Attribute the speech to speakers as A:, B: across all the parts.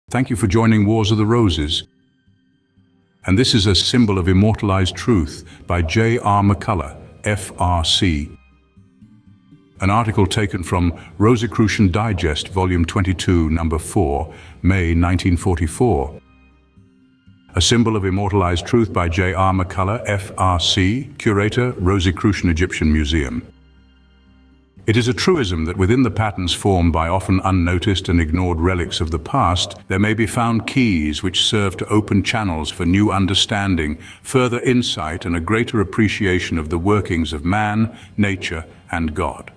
A: Thank you for joining Wars of the Roses. And this is a symbol of immortalized truth by J.R. McCullough, F.R.C. An article taken from Rosicrucian Digest, Volume 22, Number 4, May 1944. A symbol of immortalized truth by J.R. McCullough, F.R.C., Curator, Rosicrucian Egyptian Museum. It is a truism that within the patterns formed by often unnoticed and ignored relics of the past, there may be found keys which serve to open channels for new understanding, further insight, and a greater appreciation of the workings of man, nature, and God.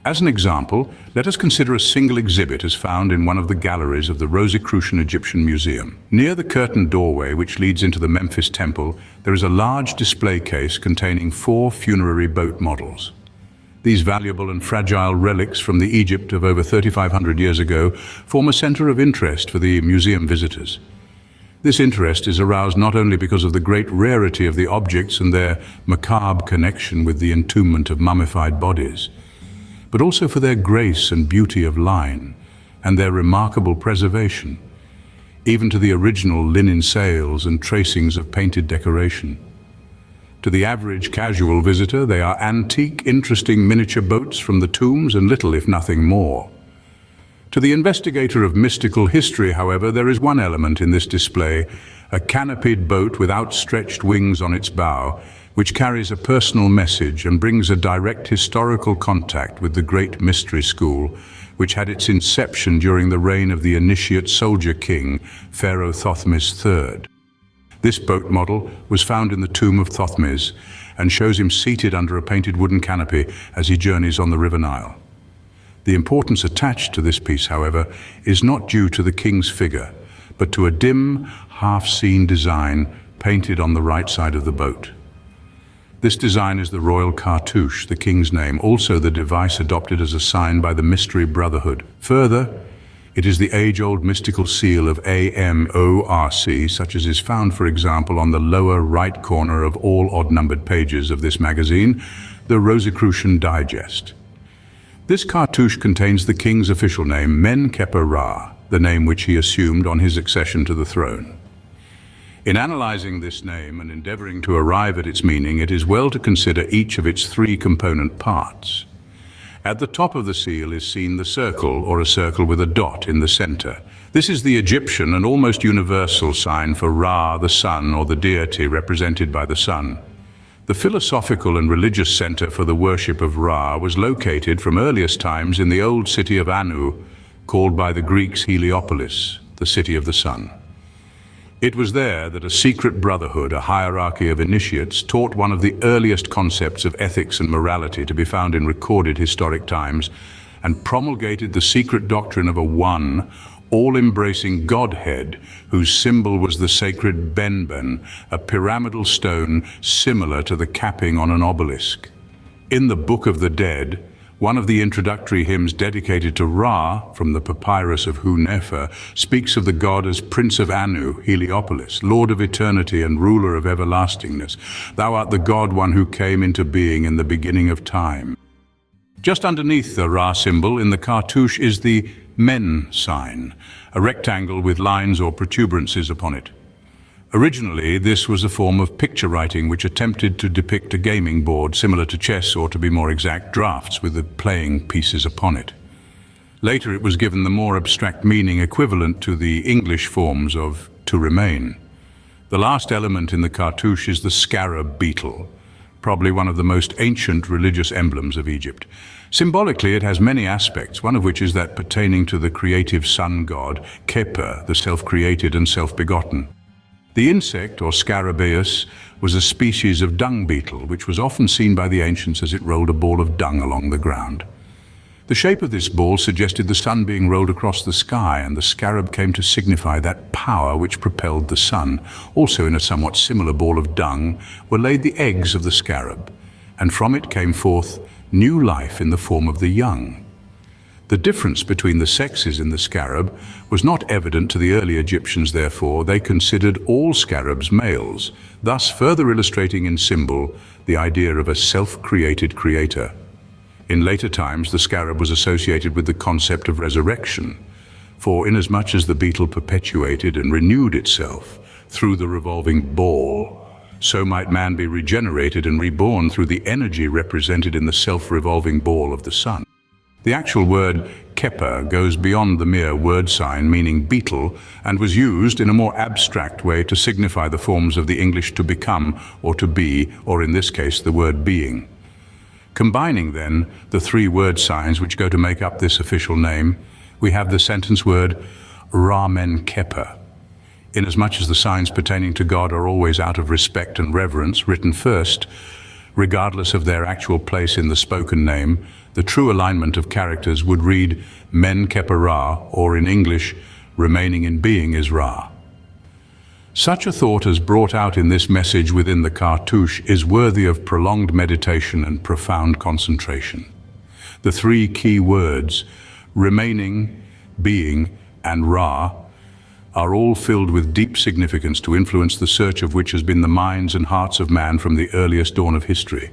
A: As an example, let us consider a single exhibit as found in one of the galleries of the Rosicrucian Egyptian Museum. Near the curtained doorway which leads into the Memphis Temple, there is a large display case containing 4 funerary boat models. These valuable and fragile relics from the Egypt of over 3,500 years ago form a center of interest for the museum visitors. This interest is aroused not only because of the great rarity of the objects and their macabre connection with the entombment of mummified bodies, but also for their grace and beauty of line and their remarkable preservation, even to the original linen sails and tracings of painted decoration. To the average casual visitor, they are antique, interesting miniature boats from the tombs and little, if nothing more. To the investigator of mystical history, however, there is one element in this display, a canopied boat with outstretched wings on its bow, which carries a personal message and brings a direct historical contact with the great mystery school, which had its inception during the reign of the initiate soldier king, Pharaoh Thothmes III. This boat model was found in the tomb of Thothmes and shows him seated under a painted wooden canopy as he journeys on the River Nile. The importance attached to this piece, however, is not due to the king's figure, but to a dim, half-seen design painted on the right side of the boat. This design is the royal cartouche, the king's name, also the device adopted as a sign by the Mystery Brotherhood. Further, it is the age-old mystical seal of F.R.C, such as is found, for example, on the lower right corner of all odd-numbered pages of this magazine, the Rosicrucian Digest. This cartouche contains the king's official name, Men-Kheper-Ra, the name which he assumed on his accession to the throne. In analyzing this name and endeavoring to arrive at its meaning, it is well to consider each of its 3 component parts. At the top of the seal is seen the circle, or a circle with a dot in the center. This is the Egyptian and almost universal sign for Ra, the sun, or the deity represented by the sun. The philosophical and religious center for the worship of Ra was located from earliest times in the old city of Anu, called by the Greeks Heliopolis, the city of the sun. It was there that a secret brotherhood, a hierarchy of initiates, taught one of the earliest concepts of ethics and morality to be found in recorded historic times, and promulgated the secret doctrine of a one, all-embracing Godhead, whose symbol was the sacred benben, a pyramidal stone similar to the capping on an obelisk. In the Book of the Dead, one of the introductory hymns dedicated to Ra, from the papyrus of Men-Kheper-Ra, speaks of the god as Prince of Anu, Heliopolis, Lord of eternity and ruler of everlastingness. Thou art the God, one who came into being in the beginning of time. Just underneath the Ra symbol in the cartouche is the Men sign, a rectangle with lines or protuberances upon it. Originally, this was a form of picture writing which attempted to depict a gaming board similar to chess, or to be more exact, drafts with the playing pieces upon it. Later it was given the more abstract meaning equivalent to the English forms of to remain. The last element in the cartouche is the scarab beetle, probably one of the most ancient religious emblems of Egypt. Symbolically, it has many aspects, one of which is that pertaining to the creative sun god, Kheper, the self-created and self-begotten. The insect, or scarabaeus, was a species of dung beetle, which was often seen by the ancients as it rolled a ball of dung along the ground. The shape of this ball suggested the sun being rolled across the sky, and the scarab came to signify that power which propelled the sun. Also, in a somewhat similar ball of dung were laid the eggs of the scarab, and from it came forth new life in the form of the young. The difference between the sexes in the scarab was not evident to the early Egyptians, therefore they considered all scarabs males, thus further illustrating in symbol the idea of a self-created creator. In later times, the scarab was associated with the concept of resurrection. For inasmuch as the beetle perpetuated and renewed itself through the revolving ball, so might man be regenerated and reborn through the energy represented in the self-revolving ball of the sun. The actual word Kheper goes beyond the mere word sign meaning beetle and was used in a more abstract way to signify the forms of the English to become or to be, or in this case the word being. Combining then the three word signs which go to make up this official name, we have the sentence word Men-Kheper. Inasmuch as the signs pertaining to God are always out of respect and reverence, written first, regardless of their actual place in the spoken name, the true alignment of characters would read Men-Kheper-Ra, or in English, remaining in being is Ra. Such a thought as brought out in this message within the cartouche is worthy of prolonged meditation and profound concentration. The three key words, remaining, being, and Ra, are all filled with deep significance to influence the search of which has been the minds and hearts of man from the earliest dawn of history,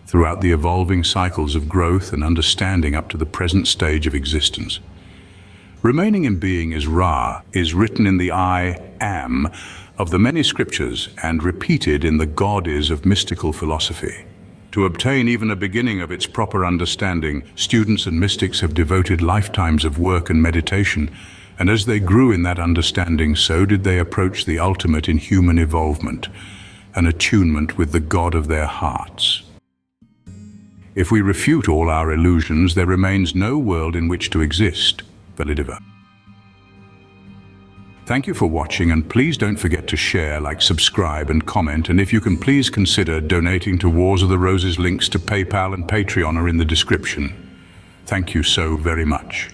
A: throughout the evolving cycles of growth and understanding up to the present stage of existence. Remaining in being is Ra is written in the I am of the many scriptures and repeated in the God is of mystical philosophy. To obtain even a beginning of its proper understanding, students and mystics have devoted lifetimes of work and meditation, and as they grew in that understanding, so did they approach the ultimate in human evolvement, an attunement with the God of their hearts. If we refute all our illusions, there remains no world in which to exist. Validiva. Thank you for watching, and please don't forget to share, like, subscribe and comment, and if you can please consider donating to Wars of the Roses. Links to PayPal and Patreon are in the description. Thank you so very much.